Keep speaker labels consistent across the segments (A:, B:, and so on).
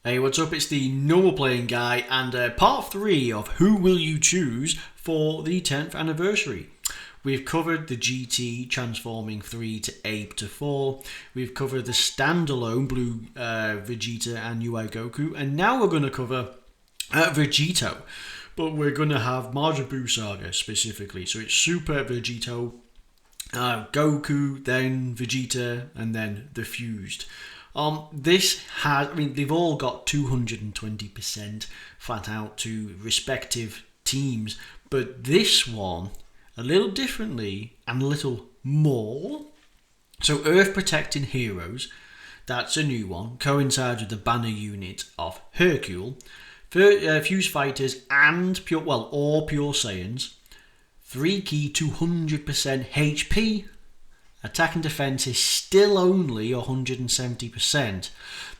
A: Hey, what's up? It's the normal playing guy and part 3 of Who Will You Choose for the 10th anniversary. We've covered the GT transforming 3 to Ape to 4. We've covered the standalone Blue Vegeta and UI Goku. And now we're going to cover Vegito. But we're going to have Majin Buu Saga specifically. So it's Super Vegito, Goku, then Vegeta, and then the Fused. They've all got 220% flat out to respective teams, but this one, a little differently and a little more. So, Earth Protecting Heroes, that's a new one, coincides with the banner unit of Hercule, Fuse Fighters, and Pure Saiyans, 3 key 200% HP. Attack and defense is still only 170%,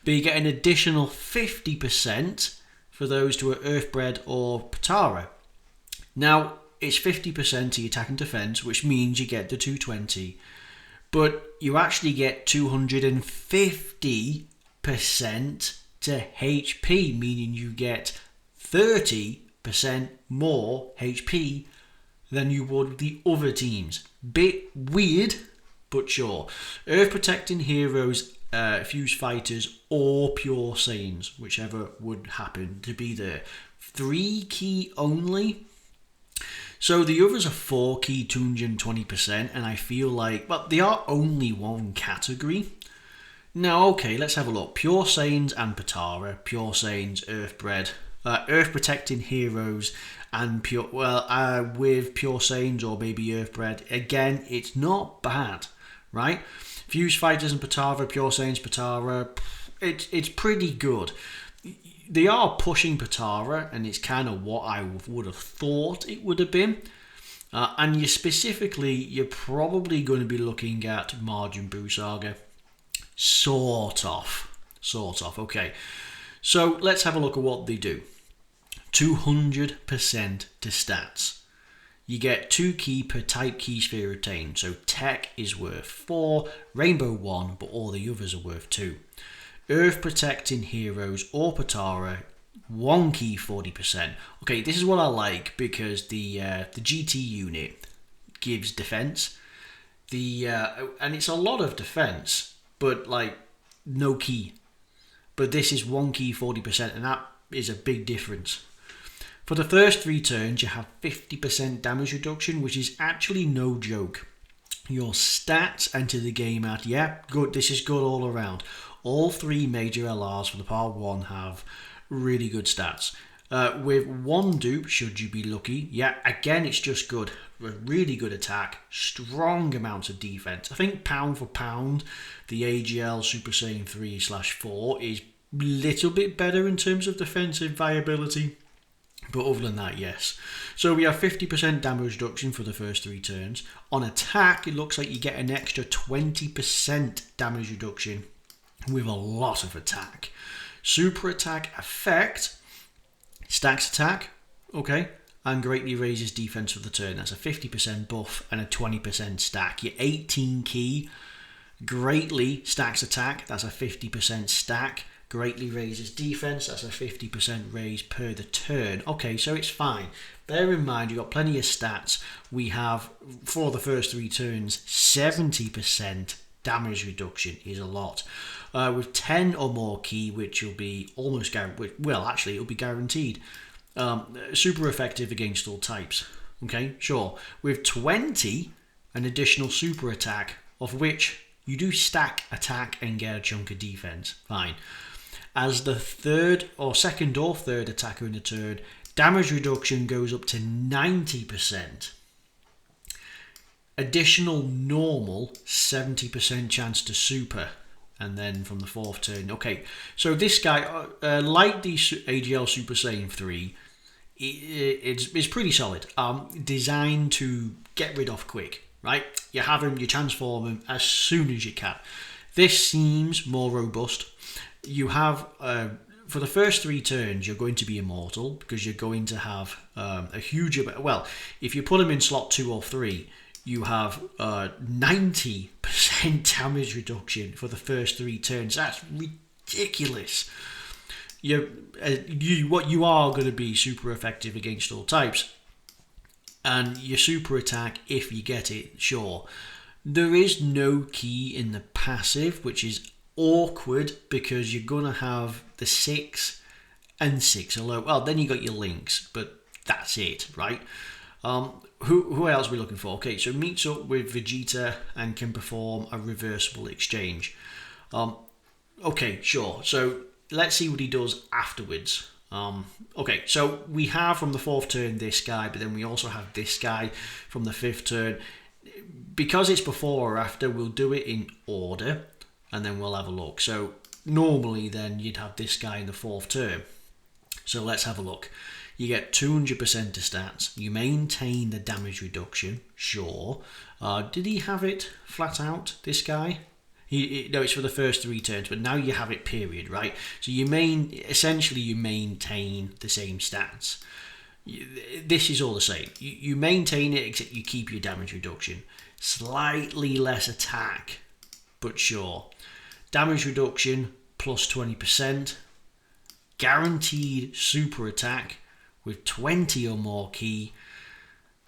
A: but you get an additional 50% for those who are Earthbred or Patara. Now, it's 50% to your attack and defense, which means you get the 220, but you actually get 250% to HP, meaning you get 30% more HP than you would with the other teams. Bit weird, but sure. Earth Protecting Heroes, Fuse Fighters, or Pure Saiyans, whichever would happen to be there. 3 key only. So the others are 4 key, 220%, and I feel like, well, they are only one category. Now, okay, let's have a look. Pure Saiyans and Patara, Pure Saiyans, Earthbred, Earth Protecting Heroes, and with Pure Saiyans or maybe Earthbred. Again, it's not bad, right? Fuse Fighters and Patara, Pure Saiyans, Patara, it's pretty good. They are pushing Patara, and it's kind of what I would have thought it would have been. And you're probably going to be looking at Majin Buu Saga. Sort of. Okay. So let's have a look at what they do. 200% to stats. You get 2 key per type key sphere attained. So Tech is worth 4, Rainbow 1, but all the others are worth 2. Earth Protecting Heroes or Patara, 1 key 40%. Okay, this is what I like because the GT unit gives defense. And it's a lot of defense, but like no key. But this is 1 key 40%, and that is a big difference. For the first 3 turns, you have 50% damage reduction, which is actually no joke. Your stats enter the game at, good. This is good all around. All 3 major LRs for the Part 1 have really good stats. With 1 dupe, should you be lucky, again, it's just good. A really good attack, strong amounts of defense. I think pound for pound, the AGL Super Saiyan 3/4 is a little bit better in terms of defensive viability. But other than that, yes. So we have 50% damage reduction for the first 3 turns. On attack, it looks like you get an extra 20% damage reduction with a lot of attack. Super attack effect, stacks attack, okay, and greatly raises defense for the turn. That's a 50% buff and a 20% stack. Your 18 key greatly stacks attack. That's a 50% stack. Greatly raises defense. That's a 50% raise per the turn. Okay, so it's fine. Bear in mind, you've got plenty of stats. We have, for the first 3 turns, 70% damage reduction is a lot. With 10 or more key, which will be almost guaranteed. Well, actually, it'll be guaranteed. Super effective against all types. Okay, sure. With 20, an additional super attack, of which you do stack attack and get a chunk of defense. Fine. As the second or third attacker in the turn, damage reduction goes up to 90%. Additional normal, 70% chance to super. And then from the 4th turn. Okay, so this guy, like the AGL Super Saiyan 3, it's pretty solid. Designed to get rid of quick, right? You have him, you transform him as soon as you can. This seems more robust. You have, for the first 3 turns, you're going to be immortal because you're going to have a huge amount. Well, if you put him in slot 2 or 3, you have 90% damage reduction for the first 3 turns. That's ridiculous. what you are going to be super effective against all types. And your super attack, if you get it, sure. There is no key in the passive, which is awkward because you're going to have the 6 and 6 alone. Well, then you got your links, but that's it, right? Who else are we looking for? Okay, so meets up with Vegeta and can perform a reversible exchange. Okay, sure. So let's see what he does afterwards. Okay, so we have from the 4th turn this guy, but then we also have this guy from the 5th turn. Because it's before or after, we'll do it in order, and then we'll have a look. So normally then you'd have this guy in the 4th turn. So let's have a look. You get 200% to stats. You maintain the damage reduction, sure. Did he have it flat out, this guy? No, it's for the first 3 turns, but now you have it period, right? So essentially you maintain the same stats. This is all the same. You maintain it, except you keep your damage reduction. Slightly less attack, but sure. Damage reduction plus 20%. Guaranteed super attack with 20 or more key.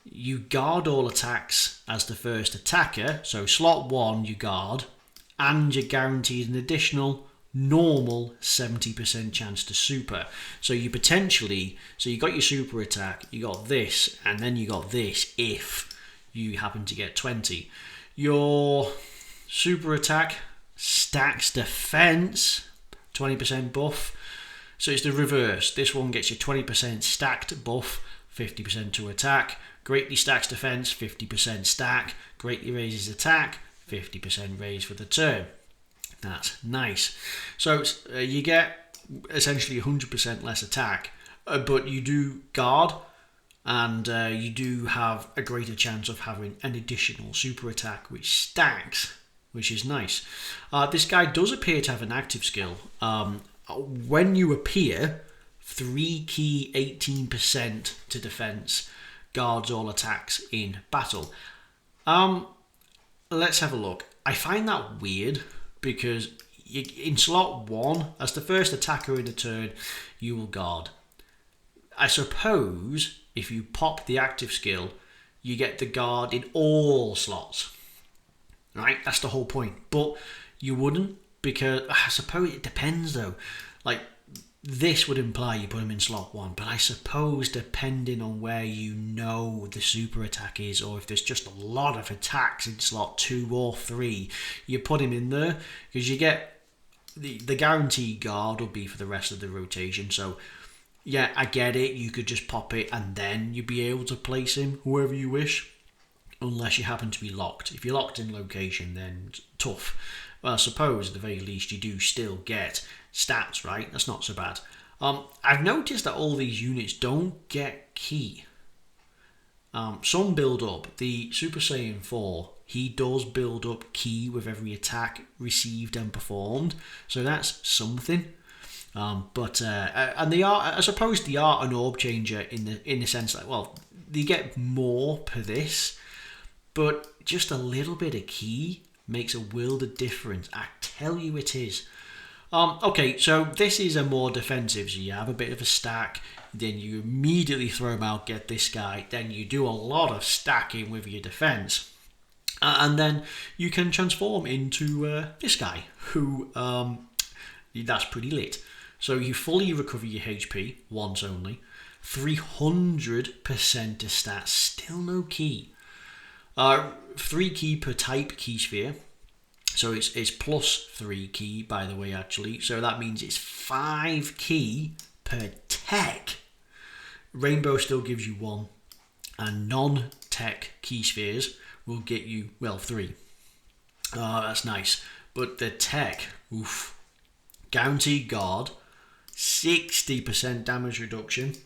A: You guard all attacks as the first attacker. So slot 1 you guard. And you're guaranteed an additional normal 70% chance to super. So you got your super attack, you got this, and then you got this if you happen to get 20. Your super attack stacks defense, 20% buff. So it's the reverse. This one gets you 20% stacked buff, 50% to attack. Greatly stacks defense, 50% stack. Greatly raises attack, 50% raise for the turn. That's nice. So you get essentially 100% less attack, but you do guard, and you do have a greater chance of having an additional super attack which stacks, which is nice. This guy does appear to have an active skill. When you appear, 3 key 18% to defense, guards all attacks in battle. Let's have a look. I find that weird because in slot 1, as the first attacker in the turn, you will guard. I suppose if you pop the active skill, you get the guard in all slots. Right? That's the whole point. But you wouldn't, because I suppose it depends though. Like, this would imply you put him in slot 1, but I suppose depending on where you know the super attack is, or if there's just a lot of attacks in slot 2 or 3, you put him in there, because you get the guaranteed guard will be for the rest of the rotation. So yeah, I get it, you could just pop it and then you'd be able to place him wherever you wish, unless you happen to be locked. If you're locked in location, then tough. Well, I suppose at the very least you do still get stats, right? That's not so bad. I've noticed that all these units don't get key. Some build up. The Super Saiyan 4, he does build up key with every attack received and performed, so that's something. But they are, I suppose, they are an orb changer in the sense that, well, they get more per this, but just a little bit of key makes a world of difference. I tell you it is. Okay, so this is a more defensive, so you have a bit of a stack, then you immediately throw him out, get this guy, then you do a lot of stacking with your defense, and then you can transform into this guy, who, that's pretty lit. So you fully recover your HP, once only, 300% to stats, still no key. 3 key per type key sphere. So it's plus 3 key, by the way, actually. So that means it's 5 key per tech. Rainbow still gives you 1. And non-tech key spheres will get you, well, 3. That's nice. But the tech, oof. Guaranteed guard, 60% damage reduction.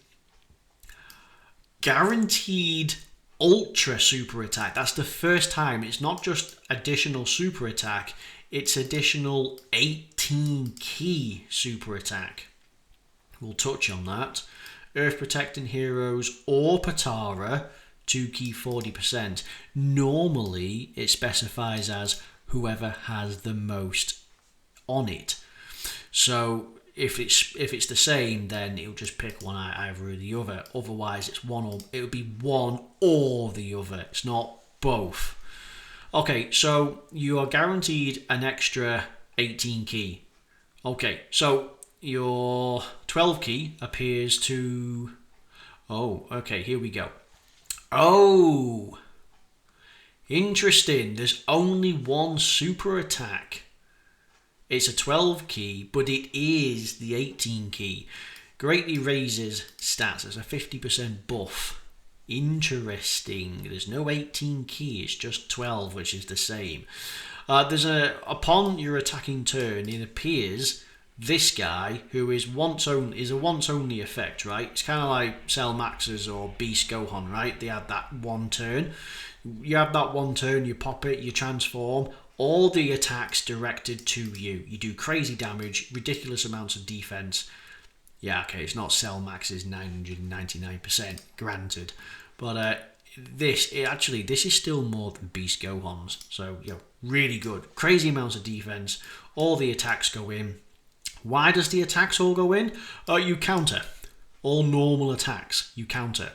A: Guaranteed ultra super attack. That's the first time. It's not just additional super attack, it's additional 18 key super attack. We'll touch on that. Earth protecting heroes or Patara, 2 key 40%. Normally it specifies as whoever has the most on it. So if it's the same, then it'll just pick one either or the other. Otherwise, it'll be one or the other. It's not both. Okay, so you are guaranteed an extra 18 key. Okay, so your 12 key appears to... Oh, okay, here we go. Oh, interesting. There's only one super attack. It's a 12 key, but it is the 18 key. Greatly raises stats. There's a 50% buff. Interesting. There's no 18 key, it's just 12, which is the same. Upon your attacking turn, it appears this guy, who is a once only effect, right? It's kind of like Cell Maxes or Beast Gohan, right? They have that one turn. You have that one turn, you pop it, you transform. All the attacks directed to you. You do crazy damage, ridiculous amounts of defense. Yeah, okay, it's not Cell Max's 999%, granted. But this is still more than Beast Gohan's. So, really good. Crazy amounts of defense. All the attacks go in. Why does the attacks all go in? You counter. All normal attacks, you counter.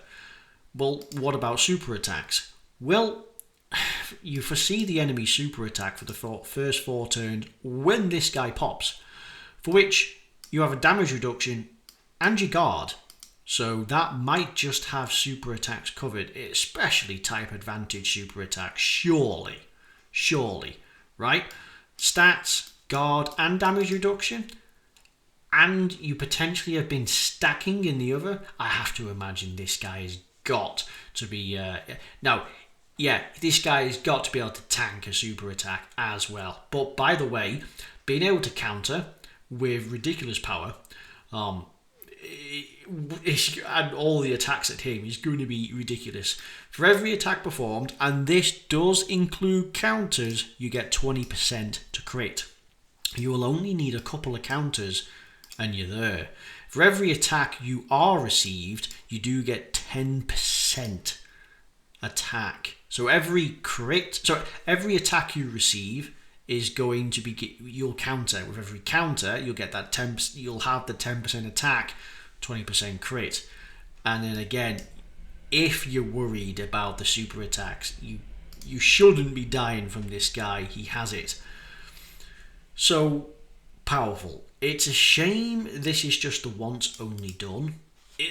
A: Well, what about super attacks? Well, you foresee the enemy super attack for the first 4 turns when this guy pops, for which you have a damage reduction and you guard. So that might just have super attacks covered, especially type advantage super attacks, surely, right? Stats, guard and damage reduction, and you potentially have been stacking in the other. I have to imagine this guy has got to be... this guy has got to be able to tank a super attack as well. But by the way, being able to counter with ridiculous power, and all the attacks at him is going to be ridiculous. For every attack performed, and this does include counters, you get 20% to crit. You will only need a couple of counters and you're there. For every attack you are received, you do get 10% attack. So every attack you receive is going to be, you'll counter. With every counter, you'll get that 10%, you'll have the 10% attack, 20% crit. And then again, if you're worried about the super attacks, you shouldn't be dying from this guy. He has it. So powerful. It's a shame this is just the once only done.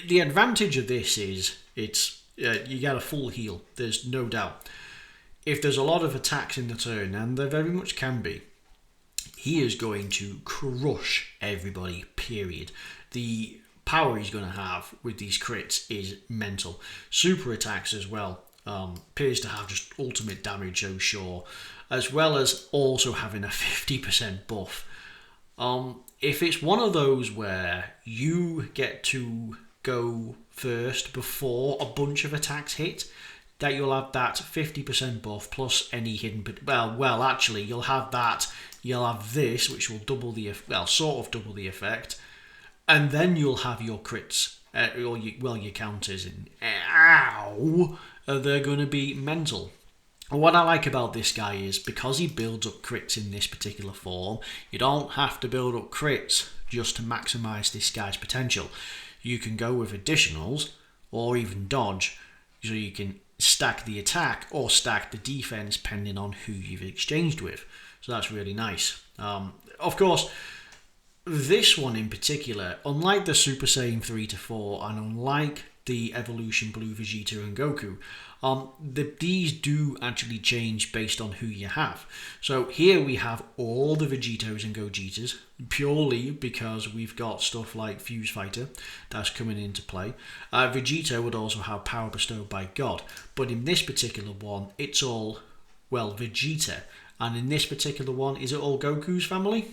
A: The advantage of this is you get a full heal. There's no doubt. If there's a lot of attacks in the turn, and there very much can be, he is going to crush everybody, period. The power he's going to have with these crits is mental. Super attacks as well. Appears to have just ultimate damage, oh sure. As well as also having a 50% buff. If it's one of those where you get to go first before a bunch of attacks hit, that you'll have that 50% buff plus any hidden... actually, you'll have this, which will double sort of double the effect, and then you'll have your crits, your counters, and they're going to be mental. What I like about this guy is, because he builds up crits in this particular form, you don't have to build up crits just to maximise this guy's potential. You can go with additionals, or even dodge, so you can stack the attack or stack the defense depending on who you've exchanged with. So that's really nice. Of course, this one in particular, unlike the Super Saiyan 3 to 4 and unlike the Evolution Blue Vegeta and Goku, these do actually change based on who you have. So here we have all the Vegitos and Gogetas, purely because we've got stuff like Fuse Fighter that's coming into play. Vegito would also have power bestowed by God, but in this particular one, it's all, Vegeta. And in this particular one, is it all Goku's family?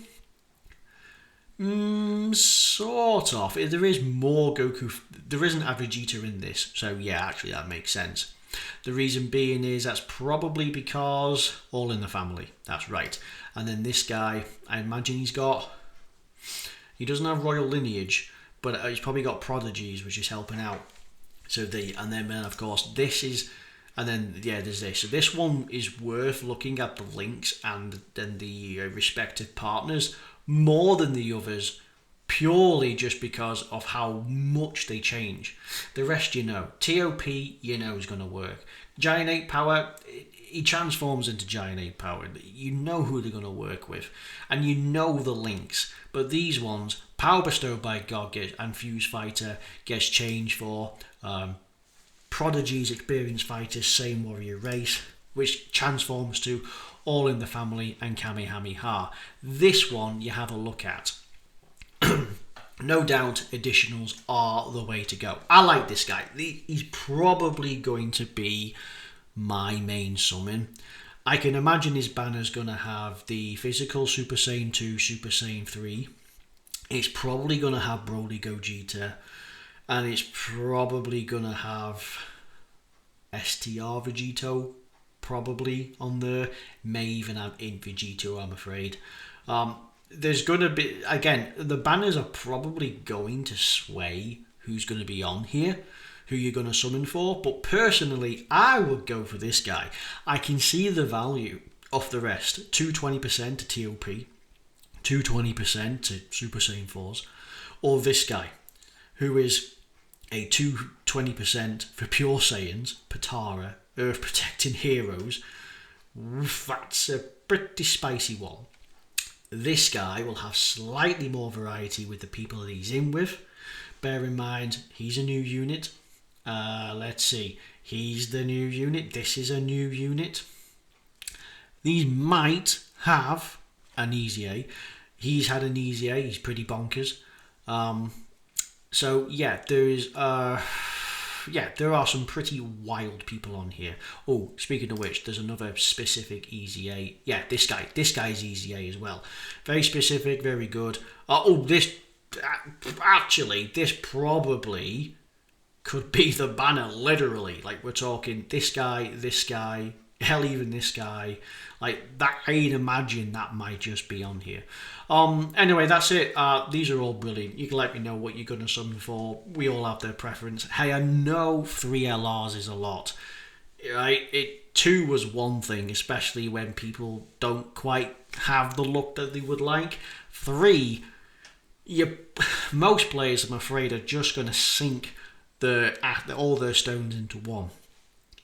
A: Sort of. There is more Goku. There isn't a Vegeta in this, so yeah, actually that makes sense. The reason being is that's probably because all in the family. That's right. And then this guy, I imagine he doesn't have royal lineage, but he's probably got prodigies, which is helping out. So then of course this is, and then there's this. So this one is worth looking at the links and then the respective partners more than the others, purely just because of how much they change. The rest you know. TOP, you know, is going to work. Giant Ape Power, he transforms into Giant Ape Power. You know who they're going to work with, and you know the links. But these ones, Power Bestowed by God and Fuse Fighter gets changed for Prodigy's Experienced Fighters, same warrior race, which transforms to All in the Family and Kamehameha. This one you have a look at. No doubt additionals are the way to go. I like this guy. He's probably going to be my main summon. I can imagine his banner's going to have the physical Super Saiyan 2, Super Saiyan 3. It's probably going to have Broly Gogeta. And it's probably going to have STR Vegito probably on there. May even have Int Vegito, I'm afraid. There's going to be, again, the banners are probably going to sway who's going to be on here, who you're going to summon for. But personally, I would go for this guy. I can see the value of the rest. 220% to TOP, 220% to Super Saiyan 4s. Or this guy, who is a 220% for Pure Saiyans, Patara, Earth Protecting Heroes. That's a pretty spicy one. This guy will have slightly more variety with the people that he's in with. Bear in mind, he's a new unit. Let's see. He's the new unit. This is a new unit. These might have an Easy A. He's had an Easy A. He's pretty bonkers. So yeah, there are some pretty wild people on here. Oh, speaking of which, there's another specific Easy A. Yeah, this guy's Easy A as well. Very specific, very good. This probably could be the banner, literally. Like, we're talking this guy, hell, even this guy. Like, that, I'd imagine that might just be on here. Anyway, that's it. These are all brilliant. You can let me know what you're going to summon for. We all have their preference. Hey, I know 3 LRs is a lot. Right? 2 was one thing, especially when people don't quite have the look that they would like. 3, most players, I'm afraid, are just going to sink all their stones into 1.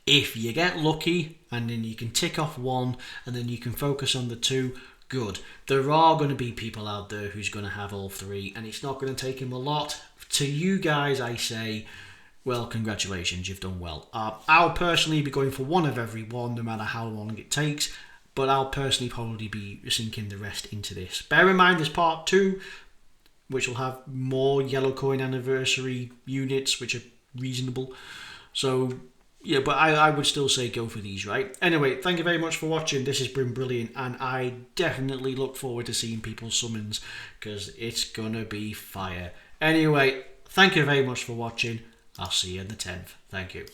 A: If you get lucky and then you can tick off 1 and then you can focus on the 2, good. There are going to be people out there who's going to have all 3, and it's not going to take him a lot. To you guys, I say, well, congratulations, you've done well. I'll personally be going for 1 of every one, no matter how long it takes, but I'll personally probably be sinking the rest into this. Bear in mind, there's part 2, which will have more Yellow Coin Anniversary units, which are reasonable. So, yeah, but I would still say go for these, right? Anyway, thank you very much for watching. This has been brilliant, and I definitely look forward to seeing people's summons, because it's gonna be fire. Anyway, thank you very much for watching. I'll see you in the 10th. Thank you.